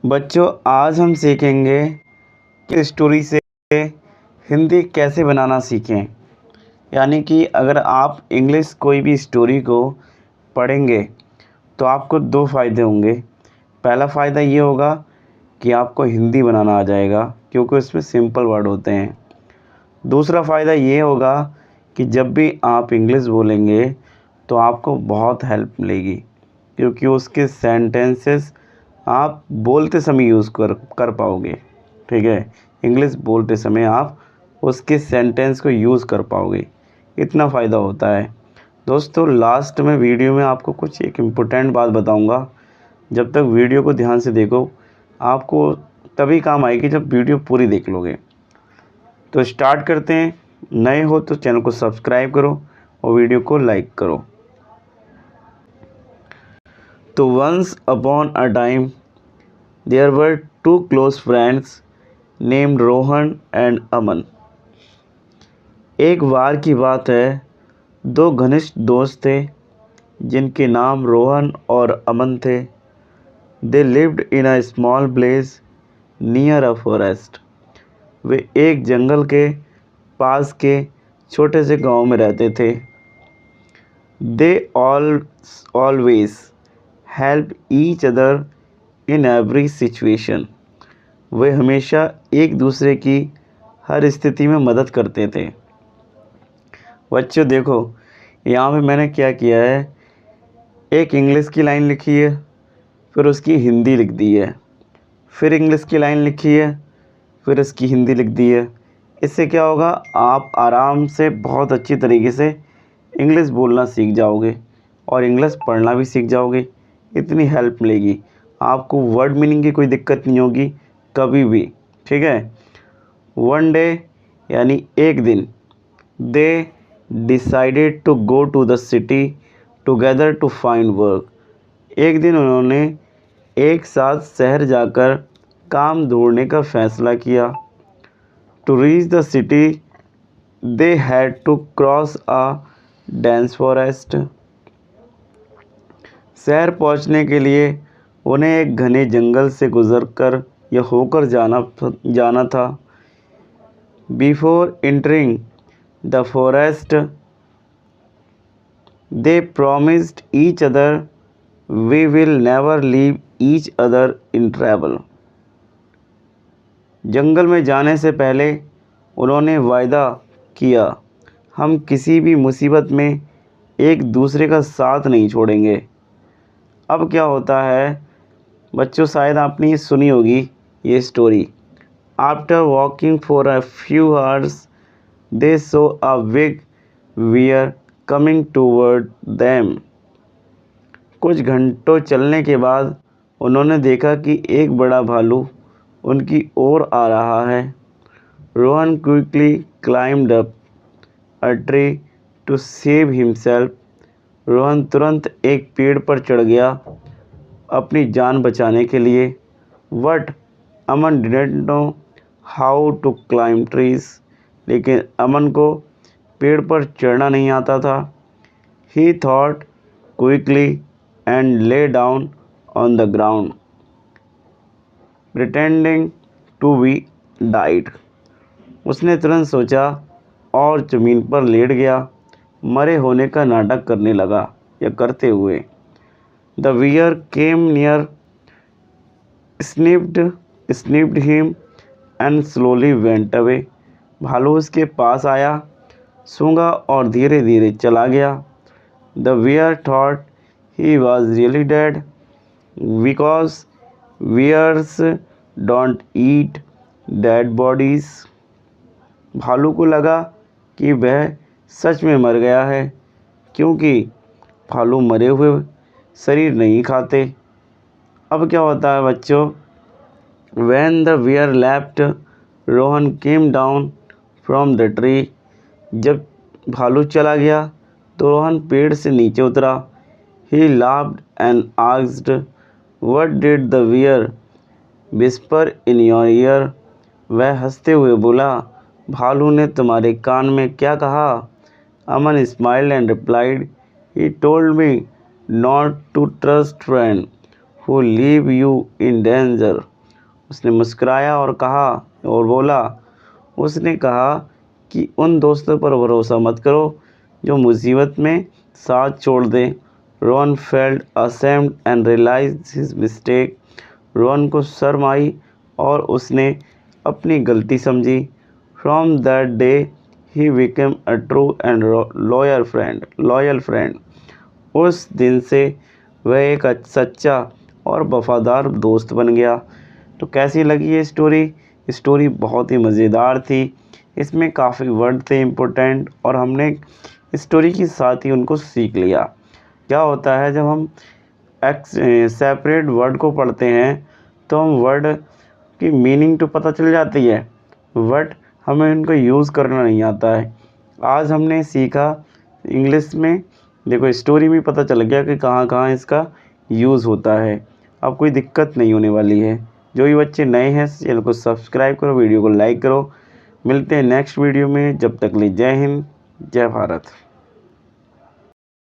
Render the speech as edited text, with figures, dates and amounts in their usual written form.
बच्चों, आज हम सीखेंगे कि स्टोरी से हिंदी कैसे बनाना सीखें। यानी कि अगर आप इंग्लिश कोई भी स्टोरी को पढ़ेंगे तो आपको दो फ़ायदे होंगे। पहला फ़ायदा ये होगा कि आपको हिंदी बनाना आ जाएगा, क्योंकि उसमें सिंपल वर्ड होते हैं। दूसरा फ़ायदा ये होगा कि जब भी आप इंग्लिश बोलेंगे तो आपको बहुत हेल्प मिलेगी, क्योंकि उसके सेंटेंसेस आप बोलते समय यूज़ कर पाओगे। ठीक है, इंग्लिश बोलते समय आप उसके सेंटेंस को यूज़ कर पाओगे। इतना फ़ायदा होता है। दोस्तों, लास्ट में वीडियो में आपको कुछ एक इम्पोर्टेंट बात बताऊंगा। जब तक वीडियो को ध्यान से देखो, आपको तभी काम आएगी जब वीडियो पूरी देख लोगे। तो स्टार्ट करते हैं। नए हो तो चैनल को सब्सक्राइब करो और वीडियो को लाइक करो। तो once upon a time there were two close friends named Rohan and Aman. एक बार की बात है, दो घनिष्ठ दोस्त थे जिनके नाम रोहन और अमन थे। They lived in a small place near a forest. वे एक जंगल के पास के छोटे से गांव में रहते थे। They always help each other in every situation. वे हमेशा एक दूसरे की हर स्थिति में मदद करते थे। बच्चों देखो, यहाँ पे मैंने क्या किया है, एक इंग्लिश की लाइन लिखी है, फिर उसकी हिंदी लिख दी है, फिर इंग्लिश की लाइन लिखी है, फिर उसकी हिंदी लिख दी है। इससे क्या होगा, आप आराम से बहुत अच्छी तरीके से इंग्लिश बोलना सीख जाओगे और इंग्लिश पढ़ना भी सीख जाओगे। इतनी हेल्प मिलेगी आपको, वर्ड मीनिंग की कोई दिक्कत नहीं होगी कभी भी। ठीक है। वन डे यानी एक दिन, they decided to go to the city together to find work. एक दिन उन्होंने एक साथ शहर जाकर काम ढूंढने का फैसला किया। To reach the city they had to cross a dense forest. शहर पहुंचने के लिए उन्हें एक घने जंगल से गुजरकर या होकर जाना था। Before entering the forest they promised each other we will never leave each other in travel. जंगल में जाने से पहले उन्होंने वायदा किया, हम किसी भी मुसीबत में एक दूसरे का साथ नहीं छोड़ेंगे। अब क्या होता है बच्चों, शायद आपने ये सुनी होगी ये story. After walking for a few hours they saw a big bear coming toward them. कुछ घंटों चलने के बाद उन्होंने देखा कि एक बड़ा भालू उनकी ओर आ रहा है। Rohan quickly climbed up a tree to save himself. Rohan तुरंत एक पेड़ पर चढ़ गया अपनी जान बचाने के लिए। But Aman didn't know how to climb trees. लेकिन अमन को पेड़ पर चढ़ना नहीं आता था। He thought quickly and lay down on the ground pretending to be died. उसने तुरंत सोचा और ज़मीन पर लेट गया, मरे होने का नाटक करने लगा या करते हुए। The bear came near, sniffed him and slowly went away. भालू उसके पास आया, सूंघा और धीरे धीरे चला गया। The bear thought he was really dead because bears don't eat dead bodies. भालू को लगा कि वह सच में मर गया है, क्योंकि भालू मरे हुए शरीर नहीं खाते। अब क्या होता है बच्चों, when the bear left Rohan came down from the tree. जब भालू चला गया तो रोहन पेड़ से नीचे उतरा। He laughed and asked, what did the bear whisper in your ear. वह हंसते हुए बोला, भालू ने तुम्हारे कान में क्या कहा। Aman smiled and replied, he told me not to trust friend who leave you in danger. उसने मुस्कुराया और कहा और बोला उसने कहा कि उन दोस्तों पर भरोसा मत करो जो मुसीबत में साथ छोड़ दें। Ron felt ashamed and realise his mistake. Ron को शर्म आई और उसने अपनी गलती समझी। From that day he became a true and loyal friend. उस दिन से वह एक सच्चा और वफादार दोस्त बन गया। तो कैसी लगी ये स्टोरी? स्टोरी बहुत ही मज़ेदार थी। इसमें काफ़ी वर्ड थे इम्पोर्टेंट और हमने स्टोरी के साथ ही उनको सीख लिया। क्या होता है जब हम सेपरेट वर्ड को पढ़ते हैं तो हम वर्ड की मीनिंग तो पता चल जाती है बट हमें उनको यूज़ करना नहीं आता है। आज हमने सीखा इंग्लिश में, देखो स्टोरी में पता चल गया कि कहाँ कहाँ इसका यूज़ होता है। अब कोई दिक्कत नहीं होने वाली है। जो भी बच्चे नए हैं चैनल को सब्सक्राइब करो, वीडियो को लाइक करो। मिलते हैं नेक्स्ट वीडियो में, जब तक ले जय हिंद, जय भारत।